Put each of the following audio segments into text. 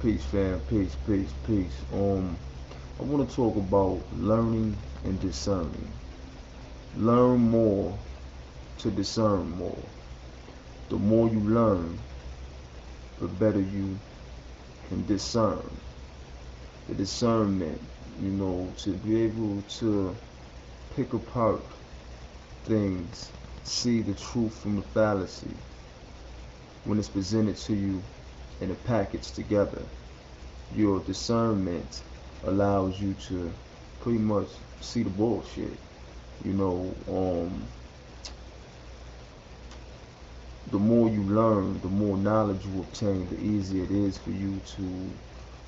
Peace, fam. Peace, peace, peace. I want to talk about learning and discerning. Learn more to discern more. The more you learn, the better you can discern. The discernment, to be able to pick apart things, see the truth from the fallacy when it's presented to you in a package together. Your discernment allows you to pretty much see the bullshit. You know, um, the more you learn, the more knowledge you obtain, the easier it is for you to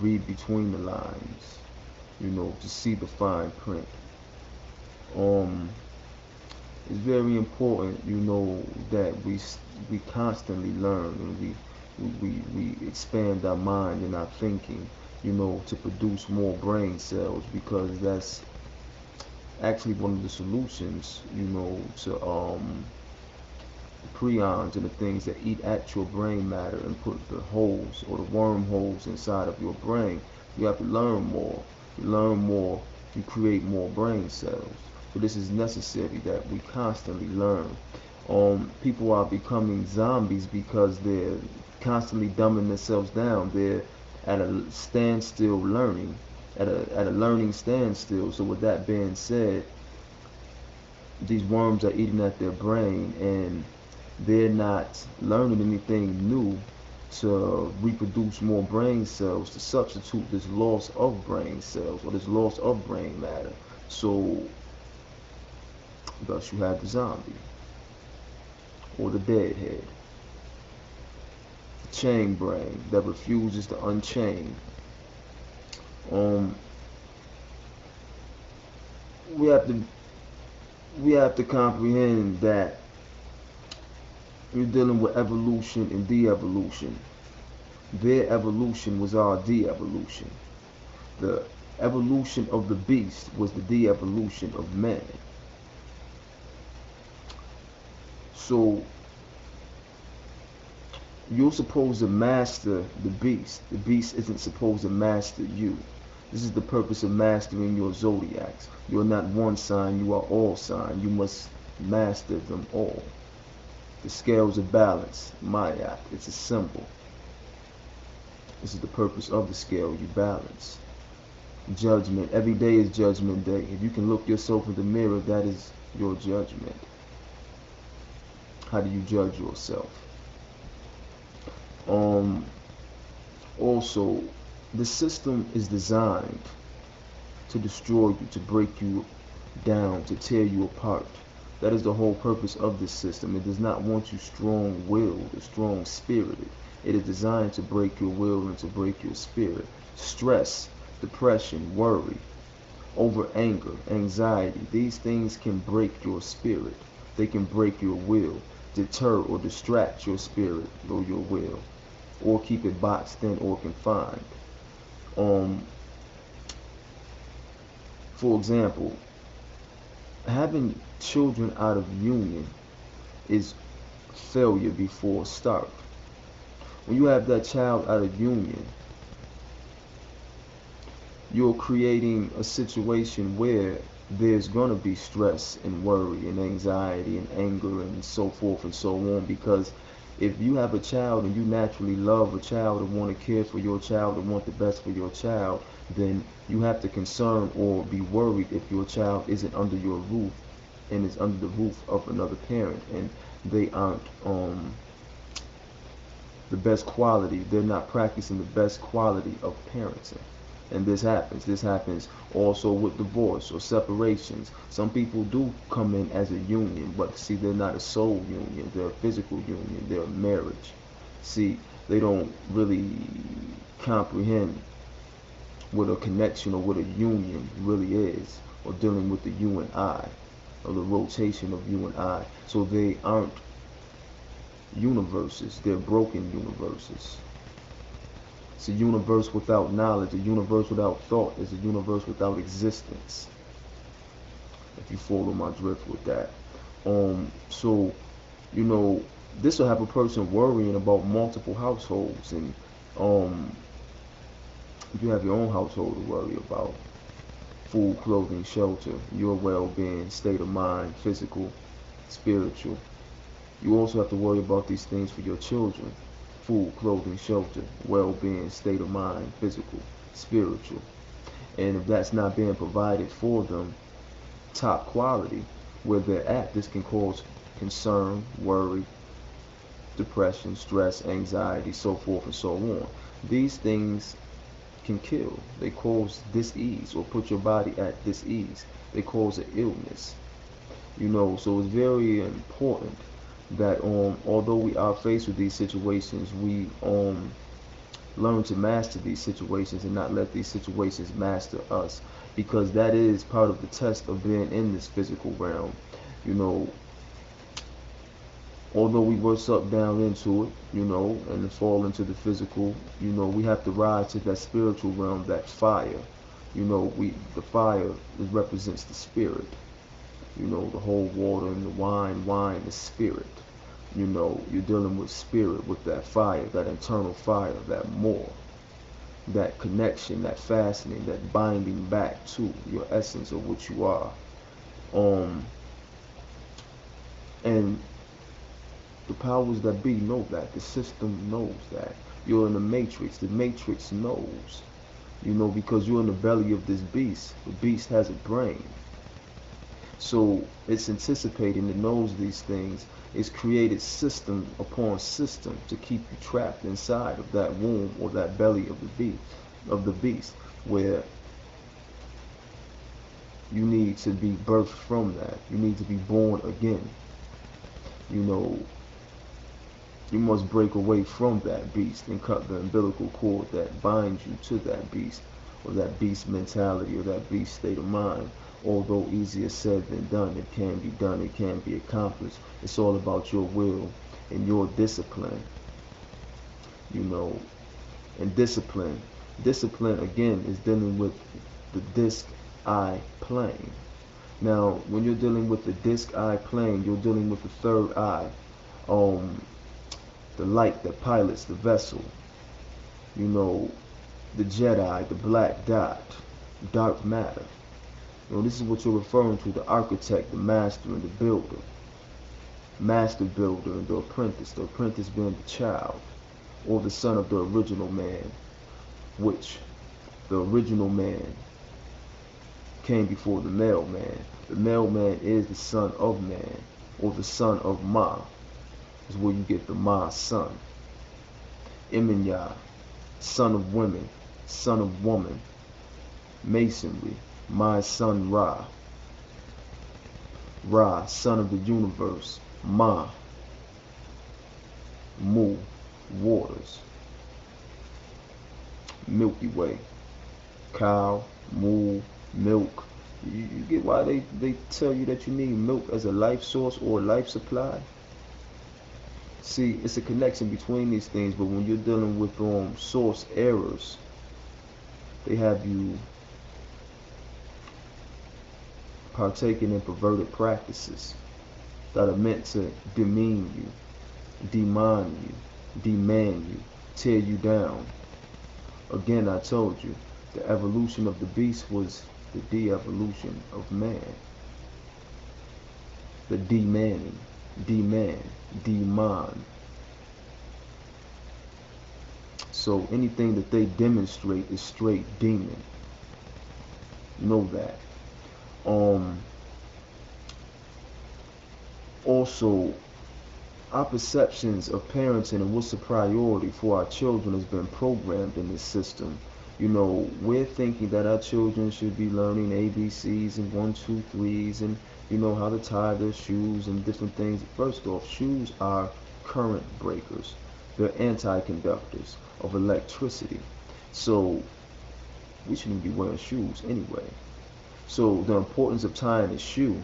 read between the lines, to see the fine print. Um, it's very important, that we constantly learn and we expand our mind and our thinking, to produce more brain cells because that's actually one of the solutions, to prions and the things that eat at your brain matter and put the holes or the wormholes inside of your brain. You have to learn more. You learn more, you create more brain cells. So this is necessary that we constantly learn. People are becoming zombies because they're constantly dumbing themselves down. They're at a standstill learning, at a learning standstill. So with that being said, these worms are eating at their brain and they're not learning anything new to reproduce more brain cells to substitute this loss of brain cells or this loss of brain matter. So thus you have the zombie or the deadhead, the chain brain that refuses to unchain. Um, we have to we have to comprehend that you're dealing with evolution and de-evolution. Their evolution was our de-evolution. The evolution of the beast was the de-evolution of man. So you're supposed to master the beast. The beast isn't supposed to master you. This is the purpose of mastering your zodiacs. You're not one sign, you are all signs. You must master them all. The scales of balance, Mayak, it's a symbol. This is the purpose of the scale, you balance. Judgment, every day is judgment day. If you can look yourself in the mirror, that is your judgment. How do you judge yourself? Um, Also, the system is designed to destroy you, to break you down, to tear you apart. That is the whole purpose of this system. It does not want you strong-willed or strong-spirited. It is designed to break your will and to break your spirit. Stress, depression, worry, over anger, anxiety, these things can break your spirit. They can break your will, deter or distract your spirit or your will, or keep it boxed in or confined. Um, for example, having children out of union is failure before start. When you have that child out of union, you're creating a situation where there's going to be stress and worry and anxiety and anger and so forth and so on, because if you have a child and you naturally love a child and want to care for your child and want the best for your child, then you have to concern or be worried if your child isn't under your roof and is under the roof of another parent and they aren't the best quality. They're not practicing the best quality of parenting. And this happens. This happens also with divorce or separations. Some people do come in as a union, but see, they're not a soul union. They're a physical union. They're a marriage. See, they don't really comprehend what a connection or what a union really is, or dealing with the you and I, or the rotation of you and I. So they aren't universes. They're broken universes. It's a universe without knowledge. A universe without thought is a universe without existence. If you follow my drift with that. So, you know, this will have a person worrying about multiple households and You have your own household to worry about. Food, clothing, shelter, your well-being, state of mind, physical, spiritual. You also have to worry about these things for your children. Food, clothing, shelter, well-being, state of mind, physical, spiritual. And if that's not being provided for them, top quality, where they're at, this can cause concern, worry, depression, stress, anxiety, so forth and so on. These things can kill. They cause dis-ease or put your body at dis-ease. They cause an illness. So it's very important that although we are faced with these situations, we learn to master these situations and not let these situations master us, because that is part of the test of being in this physical realm. You know, although we were sucked down into it, and fall into the physical, we have to rise to that spiritual realm, that fire. The fire represents the spirit. The whole water and the wine is spirit. You're dealing with spirit, with that fire, that internal fire, that more, that connection, that fastening, that binding back to your essence of what you are. And the powers that be know that. The system knows that. You're in the matrix. The matrix knows. Because you're in the belly of this beast. The beast has a brain. So it's anticipating, it knows these things. It's created system upon system to keep you trapped inside of that womb or that belly of the beast, where you need to be birthed from that. You need to be born again. You must break away from that beast and cut the umbilical cord that binds you to that beast, or that beast mentality, or that beast state of mind. Although easier said than done, it can be done, it can be accomplished. It's all about your will and your discipline. And discipline. Discipline, again, is dealing with the disc eye plane. Now, when you're dealing with the disc eye plane, you're dealing with the third eye. The light that pilots the vessel. The Jedi, the black dot, dark matter. This is what you're referring to: the architect, the master, and the builder. Master builder and the apprentice being the child, or the son of the original man, which the original man came before the male man. The male man is the son of man, or the son of Ma, is where you get the Ma son. Eminya, son of women, son of woman. Masonry, my son Ra. Ra, son of the universe. Ma, Mu, waters. Milky Way, cow, moo, milk. You get why they tell you that you need milk as a life source or a life supply? See, it's a connection between these things, but when you're dealing with source errors, they have you partaking in perverted practices that are meant to demean you, demand you, tear you down. Again, I told you, the evolution of the beast was the de-evolution of man. The de-manning, de-man, de-man. So anything that they demonstrate is straight demon. Know that. Also, our perceptions of parenting and what's a priority for our children has been programmed in this system. We're thinking that our children should be learning ABCs and 1, 2, 3s and how to tie their shoes and different things. First off, shoes are current breakers. They're anti-conductors of electricity. So we shouldn't be wearing shoes anyway. So the importance of tying a shoe,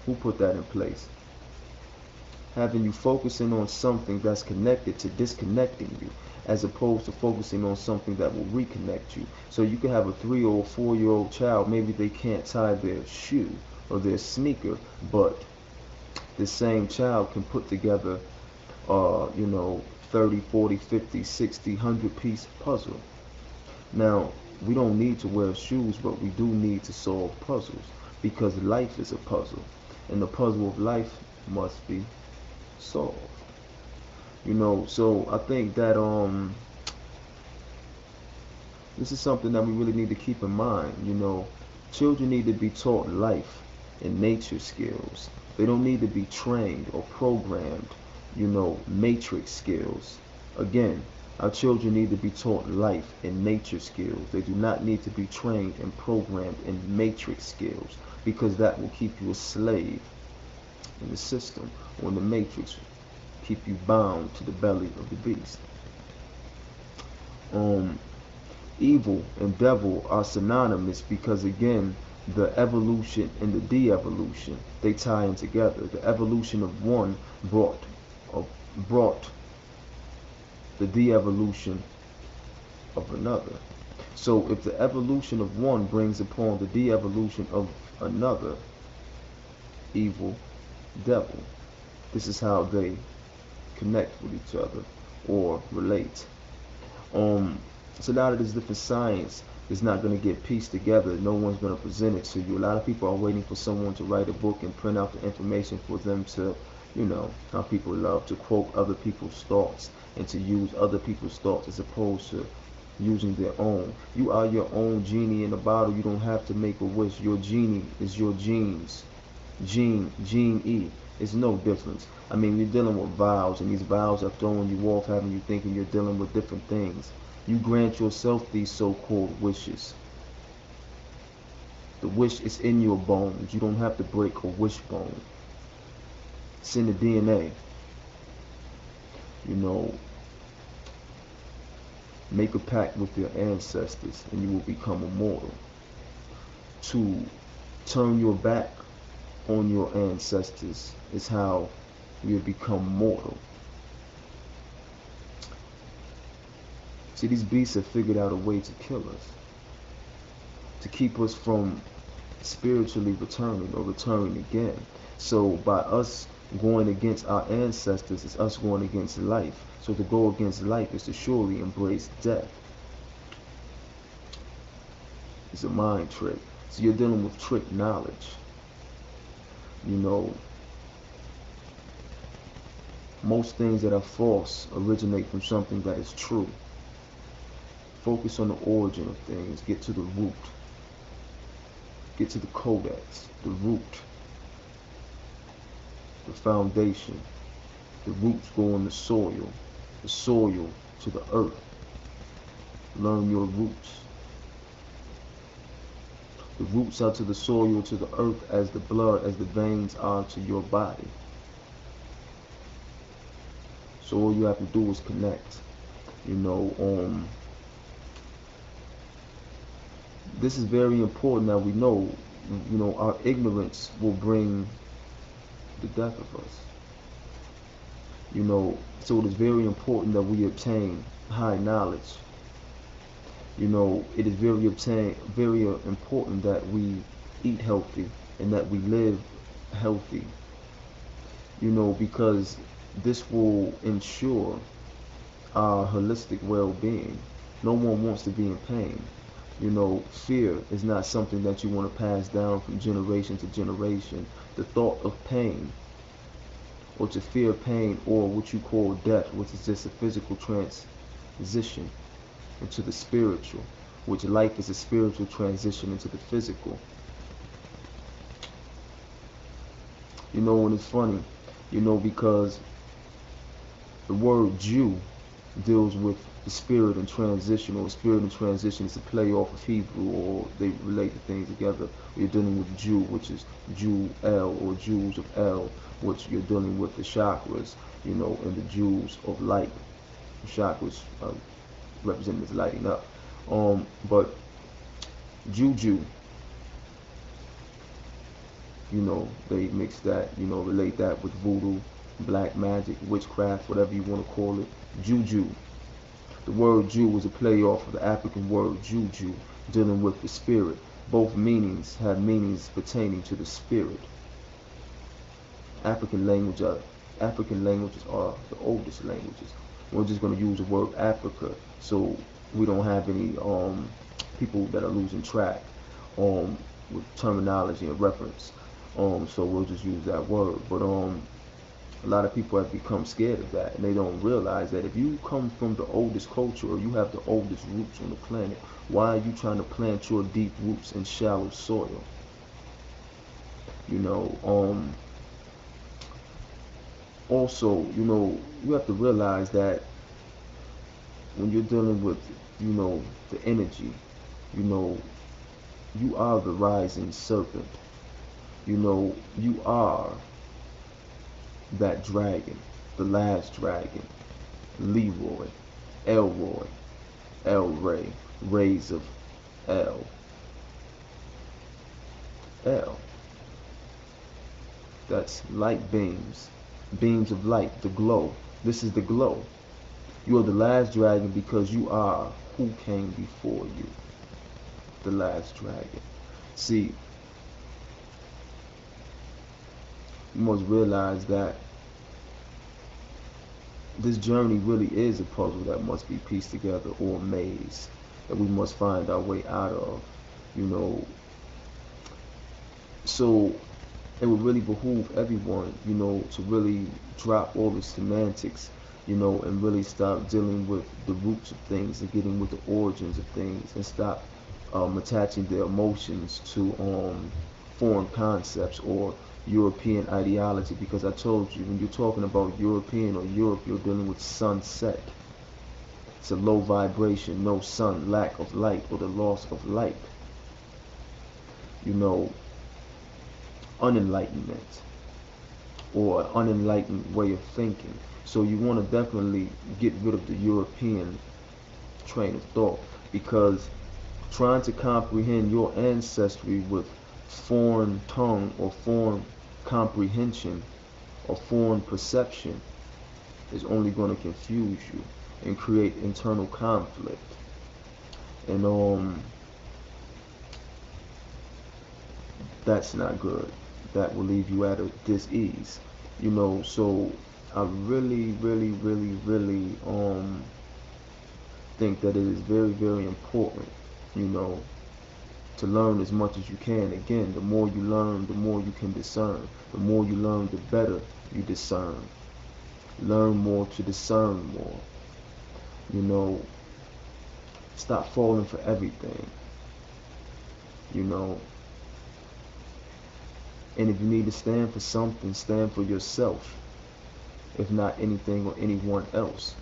who put that in place? Having you focusing on something that's connected to disconnecting you, as opposed to focusing on something that will reconnect you. So you can have a 3 or 4-year-old child, maybe they can't tie their shoe or their sneaker, but the same child can put together 30, 40, 50, 60, 100 piece puzzle. Now, we don't need to wear shoes, but we do need to solve puzzles because life is a puzzle, and the puzzle of life must be solved. So I think that this is something that we really need to keep in mind. Children need to be taught life and nature skills. They don't need to be trained or programmed, matrix skills. Again, our children need to be taught life and nature skills. They do not need to be trained and programmed in matrix skills because that will keep you a slave in the system or in the matrix, keep you bound to the belly of the beast. Evil and devil are synonymous because again, the evolution and the de-evolution, they tie in together. The evolution of one brought the de-evolution of another. So if the evolution of one brings upon the de-evolution of another, evil, devil, this is how they connect with each other or relate. So a lot of this different science is not going to get pieced together. No one's going to present it to you. A lot of people are waiting for someone to write a book and print out the information for them to, how people love to quote other people's thoughts and to use other people's thoughts as opposed to using their own. You are your own genie in a bottle. You don't have to make a wish. Your genie is your genes. Gene E. It's no difference. I mean, you're dealing with vials, and these vials are throwing you off, having you thinking you're dealing with different things. You grant yourself these so-called wishes. The wish is in your bones. You don't have to break a wishbone. It's in the DNA. Make a pact with your ancestors and you will become immortal. To turn your back on your ancestors is how you will become mortal. See, these beasts have figured out a way to kill us, to keep us from spiritually returning or returning again. So by us going against our ancestors, it's us going against life. So to go against life is to surely embrace death. It's a mind trick. So you're dealing with trick knowledge. Most things that are false originate from something that is true. Focus on the origin of things. Get to the root. Get to the codex, the root, the foundation. The roots go in the soil to the earth. Learn your roots. The roots are to the soil, to the earth, as the blood, as the veins are to your body. So all you have to do is connect. This is very important that we know, our ignorance will bring the death of us. So it is very important that we obtain high knowledge. It is very important that we eat healthy and that we live healthy. Because this will ensure our holistic well-being. No one wants to be in pain. Fear is not something that you want to pass down from generation to generation. The thought of pain, or to fear pain, or what you call death, which is just a physical transition into the spiritual, which life is a spiritual transition into the physical. And it's funny, because the word Jew deals with the spirit in transition, or spirit in transition is a play off of Hebrew, or they relate the things together. You're dealing with Jew, which is Jew-El, or Jews of El, which you're dealing with the chakras, and the Jews of light. The chakras represented as lighting up. But Juju, they mix that, relate that with voodoo, black magic, witchcraft, whatever you want to call it. Juju. The word Jew was a play off of the African word Juju, dealing with the spirit. Both meanings have meanings pertaining to the spirit. African languages are the oldest languages. We're just going to use the word Africa. So we don't have any people that are losing track with terminology and reference. So we'll just use that word. But a lot of people have become scared of that, and they don't realize that if you come from the oldest culture or you have the oldest roots on the planet, why are you trying to plant your deep roots in shallow soil? You know, also, you know, you have to realize that when you're dealing with, you know, the energy, you know, you are the rising serpent. You know, you are that dragon, the last dragon, Leroy, Elroy, El Ray, rays of El, El. That's light beams, beams of light, the glow. This is the glow. You are the last dragon because you are who came before you, the last dragon. See, you must realize that this journey really is a puzzle that must be pieced together, or a maze that we must find our way out of, you know. So it would really behoove everyone, you know, to really drop all the semantics, you know, and really stop dealing with the roots of things and getting with the origins of things, and stop attaching their emotions to foreign concepts or European ideology. Because I told you, when you're talking about European or Europe, you're dealing with sunset. It's a low vibration, no sun, lack of light, or the loss of light. You know, unenlightenment, or unenlightened way of thinking. So you want to definitely get rid of the European train of thought, because trying to comprehend your ancestry with foreign tongue or foreign comprehension or foreign perception is only going to confuse you and create internal conflict. And that's not good. That will leave you at a dis-ease. You know, so I really, really, really, really think that it is very, very important, you know, to learn as much as you can. Again, the more you learn, the more you can discern. The more you learn, the better you discern. Learn more to discern more. You know, stop falling for everything. You know, and if you need to stand for something, stand for yourself, if not anything or anyone else.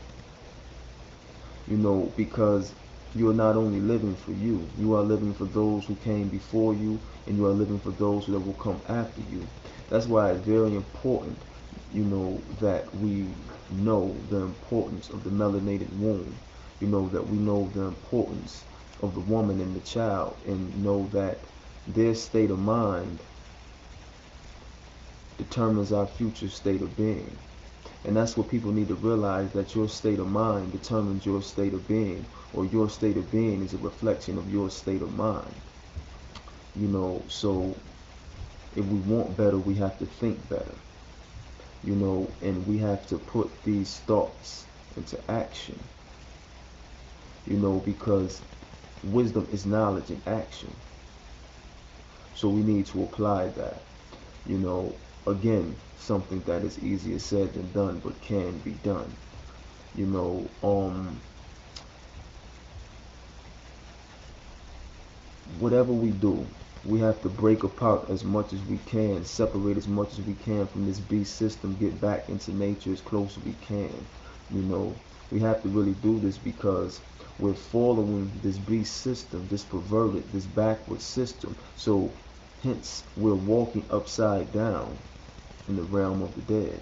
You know, because you are not only living for you, you are living for those who came before you, and you are living for those that will come after you. That's why it's very important, you know, that we know the importance of the melanated womb. You know, that we know the importance of the woman and the child, and know that their state of mind determines our future state of being. And that's what people need to realize, that your state of mind determines your state of being, or your state of being is a reflection of your state of mind. You know, so if we want better, we have to think better. You know, and we have to put these thoughts into action. You know, because wisdom is knowledge in action. So we need to apply that. You know, again, something that is easier said than done, but can be done. You know, whatever we do, we have to break apart as much as we can, separate as much as we can from this beast system, get back into nature as close as we can. You know, we have to really do this, because we're following this beast system, this perverted, this backward system. So hence, we're walking upside down in the realm of the dead.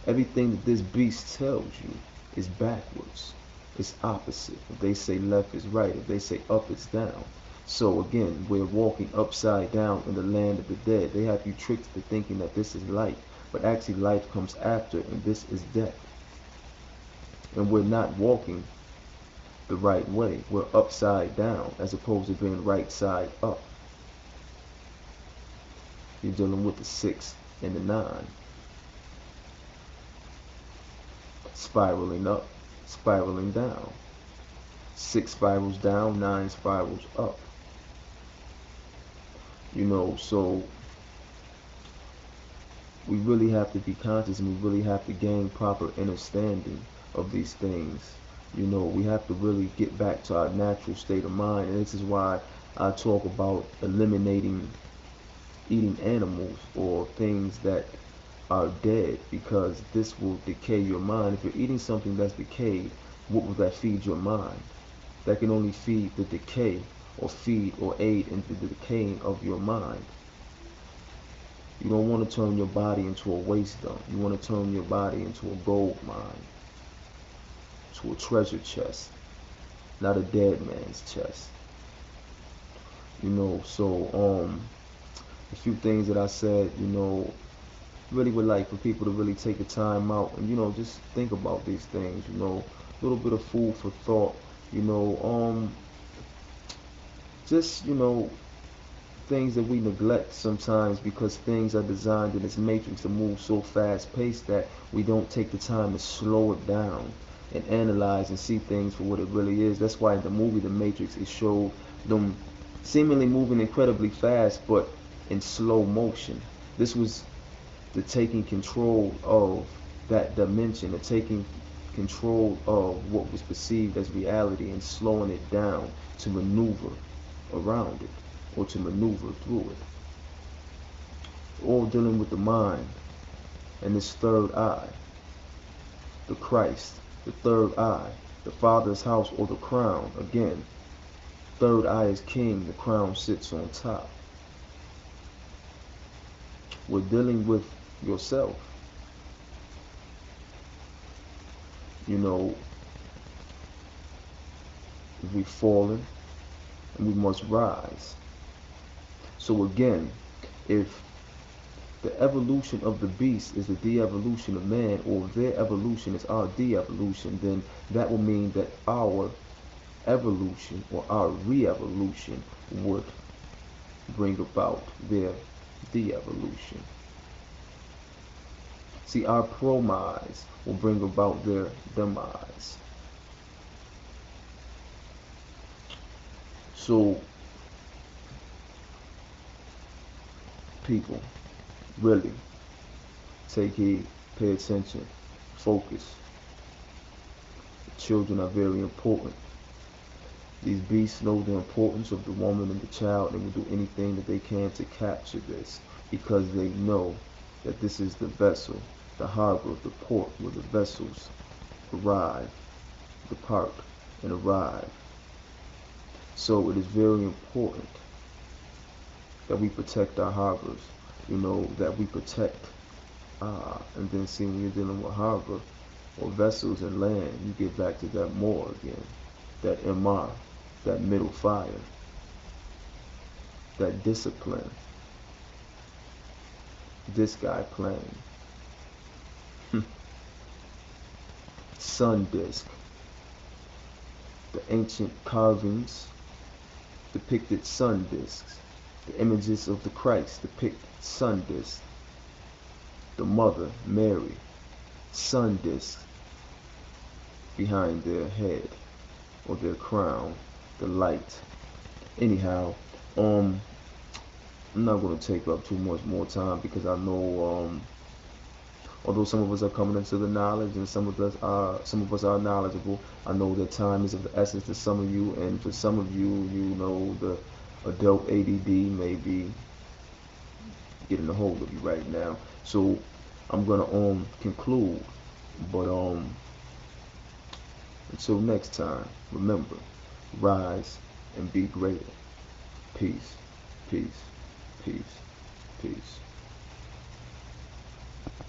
Everything that this beast tells you is backwards. It's opposite. If they say left is right, if they say up it's down. So again, we're walking upside down in the land of the dead. They have you tricked into thinking that this is life, but actually life comes after, and this is death. And we're not walking the right way. We're upside down as opposed to being right side up. You're dealing with the 6 and the 9. Spiraling up, spiraling down. 6 spirals down, 9 spirals up. So we really have to be conscious, and we really have to gain proper understanding of these things. We have to really get back to our natural state of mind, and this is why I talk about eliminating eating animals or things that are dead, because this will decay your mind. If you're eating something that's decayed, what will that feed your mind? That can only feed the decay, or feed or aid into the decaying of your mind. You don't want to turn your body into a waste dump. You want to turn your body into a gold mine, to a treasure chest, not a dead man's chest. So a few things that I said, really would like for people to really take the time out and, just think about these things, a little bit of food for thought, just, things that we neglect sometimes, because things are designed in this matrix to move so fast paced that we don't take the time to slow it down and analyze and see things for what it really is. That's why in the movie The Matrix, it showed them seemingly moving incredibly fast, but in slow motion. This was the taking control of that dimension, the taking control of what was perceived as reality and slowing it down to maneuver around it, or to maneuver through it. All dealing with the mind and this third eye, the Christ, the third eye, the Father's house, or the crown. Again, third eye is king, the crown sits on top. We're dealing with yourself. We've fallen and we must rise. So again, if the evolution of the beast is the de-evolution of man, or their evolution is our de-evolution, then that will mean that our evolution or our re-evolution would bring about their de-evolution. See, our promise will bring about their demise. So, people, really, take heed, pay attention, focus. The children are very important. These beasts know the importance of the woman and the child, and will do anything that they can to capture this, because they know that this is the vessel, the harbor, the port where the vessels arrive, depart, and arrive. So it is very important that we protect our harbors, that we protect, and then see, when you're dealing with harbor or vessels and land, you get back to that more again, that MR, that middle fire, that discipline, this guy playing. Sun disk, the ancient carvings depicted sun discs. The images of the Christ depict sun discs. The mother, Mary, sun discs behind their head or their crown, the light. Anyhow, I'm not going to take up too much more time, because I know, although some of us are coming into the knowledge and some of us are knowledgeable, I know that time is of the essence to some of you, and for some of you, the adult ADD may be getting a hold of you right now. So I'm gonna conclude, but until next time, remember, rise and be greater. Peace, peace, peace, peace.